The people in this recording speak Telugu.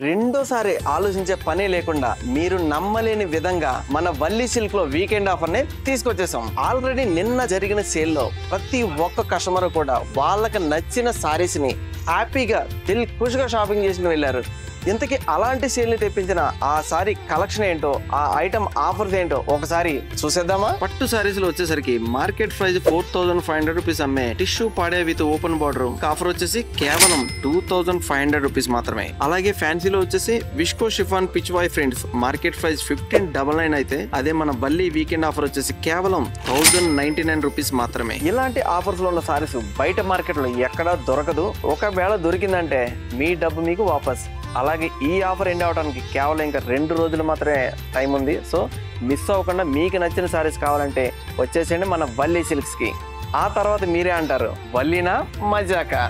రెండోసారి ఆలోచించే పనే లేకుండా మీరు నమ్మలేని విధంగా మన వల్లి సిల్క్ లో వీకెండ్ ఆఫర్ ని తీసుకొచ్చేసాం. ఆల్రెడీ నిన్న జరిగిన సేల్ లో ప్రతి ఒక్క కస్టమర్ కూడా వాళ్ళకి నచ్చిన సారీస్ ని హ్యాపీగా దిల్ ఖుషిగా షాపింగ్ చేసుకుని వెళ్ళారు. ఇంతకీ అలాంటి సేల్ ని తెప్పించిన ఆ సారీ కలెక్షన్ ఏంటో, ఆ ఐటమ్ ఆఫర్స్ ఏంటో ఒకసారి చూసేద్దామా. పట్టు సారీస్ లో వచ్చేసరికి మార్కెట్ ప్రైస్ 4500 రూపీస్ అమ్మే టిష్యూ పాడే విత్ ఓపెన్ బార్డర్ ఆఫర్ వచ్చేసి కేవలం 2500 రూపీస్ మాత్రమే. అలాగే ఫ్యాన్సీలో వచ్చేసి విస్కో షిఫాన్ పిచ్ బాయ్ ఫ్రెండ్స్ మార్కెట్ ప్రైస్ 1599 అయితే అదే మన బల్లి వీకెండ్ ఆఫర్ వచ్చేసి కేవలం 1099 రూపీస్ మాత్రమే. ఇలాంటి ఆఫర్స్ లో ఉన్న సారీస్ బయట మార్కెట్ లో ఎక్కడా దొరకదు. ఒకవేళ దొరికిందంటే మీ డబ్బు మీకు వాపస్. అలాగే ఈ ఆఫర్ ఎండ్ అవడానికి కేవలం ఇంకా 2 రోజులు మాత్రమే టైం ఉంది. సో మిస్ అవ్వకుండా మీకు నచ్చిన సారీస్ కావాలంటే వచ్చేసేయండి మన వల్లి సిల్క్స్ కి. ఆ తర్వాత మీరే అంటారు వల్లీనా మజాకా.